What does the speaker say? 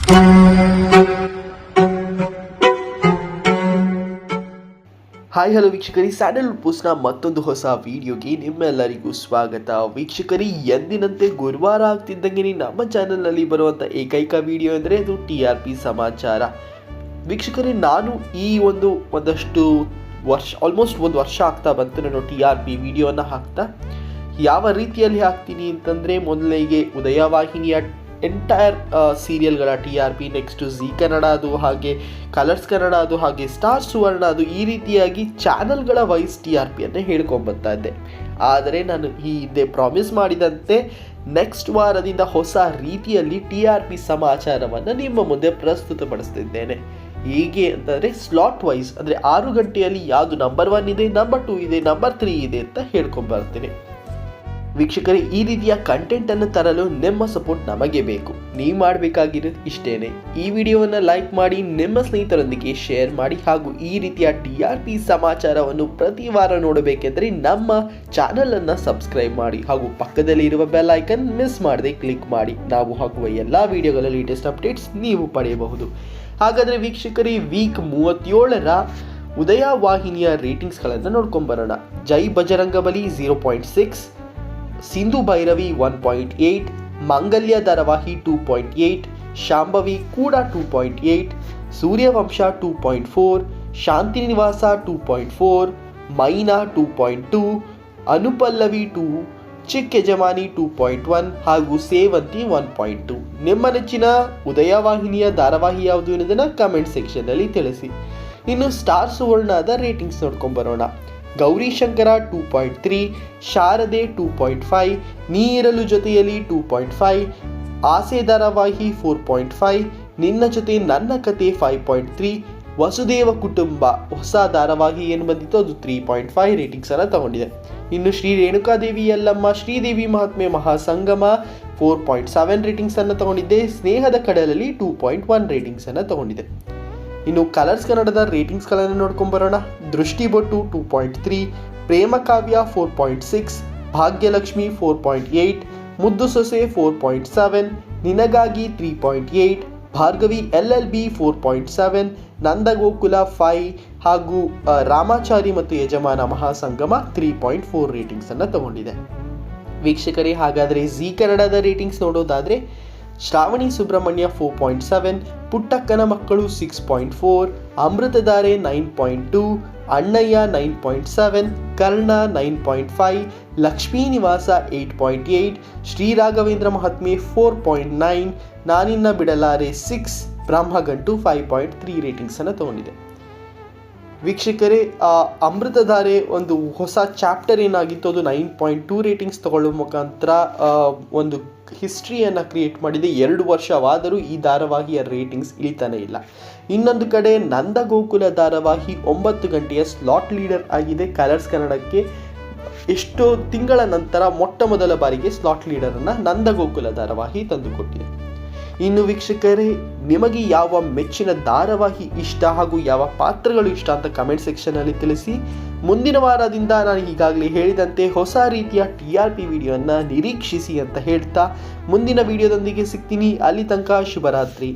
Hi hello ವೀಕ್ಷಕರಿ, Sandalwood ಪೋಸ್ಟ್ನ ಮತ್ತೊಂದು ಹೊಸ ವಿಡಿಯೋಗೆ ನಿಮ್ಮೆಲ್ಲರಿಗೂ ಸ್ವಾಗತ. ವೀಕ್ಷಕರಿ, ಎಂದಿನಂತೆ ಗುರುವಾರ ಆಗ್ತಿದ್ದಂಗೆ ನಮ್ಮ ಚಾನಲ್ನಲ್ಲಿ ಬರುವಂಥ ಏಕೈಕ ವಿಡಿಯೋ ಅಂದರೆ ಅದು TRP ಸಮಾಚಾರ. ವೀಕ್ಷಕರೇ, ನಾನು ಈ ಒಂದಷ್ಟು ವರ್ಷ ಆಲ್ಮೋಸ್ಟ್ ಒಂದು ವರ್ಷ ಆಗ್ತಾ ಬಂತು ನಾನು TRP ವಿಡಿಯೋನ ಹಾಕ್ತಾ. ಯಾವ ರೀತಿಯಲ್ಲಿ ಹಾಕ್ತೀನಿ ಅಂತಂದರೆ, ಮೊದಲಿಗೆ ಉದಯವಾಹಿನಿಯ ಎಂಟೈರ್ ಸೀರಿಯಲ್ಗಳ TRP, ನೆಕ್ಸ್ಟು ಝೀ ಕನ್ನಡ ಅದು, ಹಾಗೆ ಕಲರ್ಸ್ ಕನ್ನಡ ಅದು, ಹಾಗೆ ಸ್ಟಾರ್ ಸುವರ್ಣ ಅದು, ಈ ರೀತಿಯಾಗಿ ಚಾನಲ್ಗಳ ವೈಸ್ TRPಯನ್ನು ಹೇಳ್ಕೊಂಬರ್ತಾ ಇದ್ದೆ. ಆದರೆ ನಾನು ಈ ಹಿಂದೆ ಪ್ರಾಮಿಸ್ ಮಾಡಿದಂತೆ ನೆಕ್ಸ್ಟ್ ವಾರದಿಂದ ಹೊಸ ರೀತಿಯಲ್ಲಿ TRP ಸಮಾಚಾರವನ್ನು ನಿಮ್ಮ ಮುಂದೆ ಪ್ರಸ್ತುತಪಡಿಸ್ತಿದ್ದೇನೆ. ಹೇಗೆ ಅಂತಂದರೆ ಸ್ಲಾಟ್ ವೈಸ್, ಅಂದರೆ 6 ಗಂಟೆಯಲ್ಲಿ ಯಾವುದು ನಂಬರ್ 1 ಇದೆ, ನಂಬರ್ 2 ಇದೆ, ನಂಬರ್ 3 ಇದೆ ಅಂತ ಹೇಳ್ಕೊಂಬರ್ತೀನಿ. ವೀಕ್ಷಕರೇ, ಈ ರೀತಿಯ ಕಂಟೆಂಟನ್ನು ತರಲು ನಿಮ್ಮ ಸಪೋರ್ಟ್ ನಮಗೆ ಬೇಕು. ನೀವು ಮಾಡಬೇಕಾಗಿರೋದು ಇಷ್ಟೇನೆ. ಈ ವಿಡಿಯೋವನ್ನು ಲೈಕ್ ಮಾಡಿ, ನಿಮ್ಮ ಸ್ನೇಹಿತರೊಂದಿಗೆ ಶೇರ್ ಮಾಡಿ, ಹಾಗೂ ಈ ರೀತಿಯ TRP ಸಮಾಚಾರವನ್ನು ಪ್ರತಿ ವಾರ ನೋಡಬೇಕೆಂದರೆ ನಮ್ಮ ಚಾನಲನ್ನು ಸಬ್ಸ್ಕ್ರೈಬ್ ಮಾಡಿ, ಹಾಗೂ ಪಕ್ಕದಲ್ಲಿ ಇರುವ ಬೆಲ್ ಐಕನ್ ಮಿಸ್ ಮಾಡದೆ ಕ್ಲಿಕ್ ಮಾಡಿ. ನಾವು ಹಾಕುವ ಎಲ್ಲ ವಿಡಿಯೋಗಳ ಲೇಟೆಸ್ಟ್ ಅಪ್ಡೇಟ್ಸ್ ನೀವು ಪಡೆಯಬಹುದು. ಹಾಗಾದರೆ ವೀಕ್ಷಕರೇ, ವೀಕ್ 37ರ ಉದಯ ವಾಹಿನಿಯ ರೇಟಿಂಗ್ಸ್ಗಳನ್ನು ನೋಡ್ಕೊಂಬರೋಣ. ಜೈ ಬಜರಂಗಬಲಿ 0.6, ಸಿಂಧು ಭೈರವಿ 1.8, ಮಂಗಲ್ಯ ಧಾರಾವಾಹಿ 2.8, ಶಾಂಭವಿ ಕೂಡ 2.8, ಸೂರ್ಯವಂಶ 2.4, ಶಾಂತಿನಿವಾಸ 2.4, ಮೈನಾ 2.2, ಅನುಪಲ್ಲವಿ 2, ಚಿಕ್ಕ ಯಜಮಾನಿ 2.1 ಹಾಗೂ ಸೇವಂತಿ 1.2. ನಿಮ್ಮ ನೆಚ್ಚಿನ ಉದಯವಾಹಿನಿಯ ಧಾರಾವಾಹಿ ಯಾವುದು ಎನ್ನುವುದನ್ನು ಕಮೆಂಟ್ ಸೆಕ್ಷನ್ನಲ್ಲಿ ತಿಳಿಸಿ. ಇನ್ನು ಸ್ಟಾರ್ ಸುವರ್ಣದ ರೇಟಿಂಗ್ಸ್ ನೋಡ್ಕೊಂಬರೋಣ. ಗೌರಿ ಶಂಕರ 2.3, ಶಾರದೆ 2.5, ನೀರಲು ಜೊತೆಯಲ್ಲಿ 2.5, ಆಸೆ ಧಾರಾವಾಹಿ 4.5, ನಿನ್ನ ಜೊತೆ ನನ್ನ ಕತೆ 5.3, ವಸುದೇವ ಕುಟುಂಬ ಹೊಸ ಧಾರಾವಾಹಿ ಏನು ಬಂದಿತ್ತು ಅದು 3.5 ರೇಟಿಂಗ್ಸನ್ನು ತಗೊಂಡಿದೆ. ಇನ್ನು ಶ್ರೀ ರೇಣುಕಾದೇವಿ ಯಲ್ಲಮ್ಮ ಶ್ರೀದೇವಿ ಮಹಾತ್ಮೆ ಮಹಾಸಂಗಮ 4.7 ರೇಟಿಂಗ್ಸನ್ನು ತಗೊಂಡಿದ್ದೆ. ಸ್ನೇಹದ ಕಡಲಲ್ಲಿ 2.1 ರೇಟಿಂಗ್ಸನ್ನು ತಗೊಂಡಿದೆ. ಇನ್ನು ಕಲರ್ಸ್ ಕನ್ನಡದ ರೇಟಿಂಗ್ಸ್ಗಳನ್ನು ನೋಡ್ಕೊಂಬರೋಣ. ದೃಷ್ಟಿಬೊಟ್ಟು 2.3, ಪ್ರೇಮಕಾವ್ಯ 4.6, ಭಾಗ್ಯಲಕ್ಷ್ಮಿ 4.8, ಮುದ್ದು ಸೊಸೆ 4.7, ನಿನಗಾಗಿ 3.8, ಭಾರ್ಗವಿ LLB 4.7, ನಂದಗೋಕುಲ 5 ಹಾಗೂ ರಾಮಾಚಾರಿ ಮತ್ತು ಯಜಮಾನ ಮಹಾಸಂಗಮ 3.4 ರೇಟಿಂಗ್ಸನ್ನು ತಗೊಂಡಿದೆ. ವೀಕ್ಷಕರೇ, ಹಾಗಾದರೆ ಝೀ ಕನ್ನಡದ ರೇಟಿಂಗ್ಸ್ ನೋಡೋದಾದರೆ ಶ್ರಾವಣಿ ಸುಬ್ರಹ್ಮಣ್ಯ 4.7, ಪುಟ್ಟಕ್ಕನ ಮಕ್ಕಳು 6.4, ಅಮೃತಧಾರೆ 9.2, ಅಣ್ಣಯ್ಯ 9.7, ಕರ್ಣ 9.5, ಲಕ್ಷ್ಮೀ ನಿವಾಸ 8.8, ಶ್ರೀ ರಾಘವೇಂದ್ರ ಮಹಾತ್ಮೆ 4.9, ನಾನಿನ್ನ ಬಿಡಲಾರೆ 6, ಬ್ರಹ್ಮಗಂಟು 5.3 ರೇಟಿಂಗ್ಸನ್ನು ತಗೊಂಡಿದೆ. ವೀಕ್ಷಕರೇ, ಅಮೃತಧಾರೆ ಒಂದು ಹೊಸ ಚಾಪ್ಟರ್ ಏನಾಗಿತ್ತು ಅದು 9.2 ರೇಟಿಂಗ್ಸ್ ತಗೊಳ್ಳೋ ಮುಖಾಂತರ ಒಂದು ಹಿಸ್ಟ್ರಿಯನ್ನು ಕ್ರಿಯೇಟ್ ಮಾಡಿದೆ. 2 ವರ್ಷವಾದರೂ ಈ ಧಾರಾವಾಹಿಯ ರೇಟಿಂಗ್ಸ್ ಇಳಿತಾನೇ ಇಲ್ಲ. ಇನ್ನೊಂದು ಕಡೆ ನಂದಗೋಕುಲ ಧಾರಾವಾಹಿ 9 ಗಂಟೆಯ ಸ್ಲಾಟ್ ಲೀಡರ್ ಆಗಿದೆ. ಕಲರ್ಸ್ ಕನ್ನಡಕ್ಕೆ ಎಷ್ಟೋ ತಿಂಗಳ ನಂತರ ಮೊಟ್ಟ ಮೊದಲ ಬಾರಿಗೆ ಸ್ಲಾಟ್ ಲೀಡರನ್ನು ನಂದಗೋಕುಲ ಧಾರಾವಾಹಿ ತಂದುಕೊಟ್ಟಿದೆ. ಇನ್ನು ವೀಕ್ಷಕರೇ, ನಿಮಗೆ ಯಾವ ಮೆಚ್ಚಿನ ಧಾರಾವಾಹಿ ಇಷ್ಟ ಹಾಗೂ ಯಾವ ಪಾತ್ರಗಳು ಇಷ್ಟ ಅಂತ ಕಮೆಂಟ್ ಸೆಕ್ಷನಲ್ಲಿ ತಿಳಿಸಿ. ಮುಂದಿನ ವಾರದಿಂದ ನಾನು ಈಗಾಗಲೇ ಹೇಳಿದಂತೆ ಹೊಸ ರೀತಿಯ TRP ವಿಡಿಯೋನ ನಿರೀಕ್ಷಿಸಿ ಅಂತ ಹೇಳ್ತಾ ಮುಂದಿನ ವಿಡಿಯೋದೊಂದಿಗೆ ಸಿಗ್ತೀನಿ. ಅಲ್ಲಿ ತನಕ ಶುಭರಾತ್ರಿ.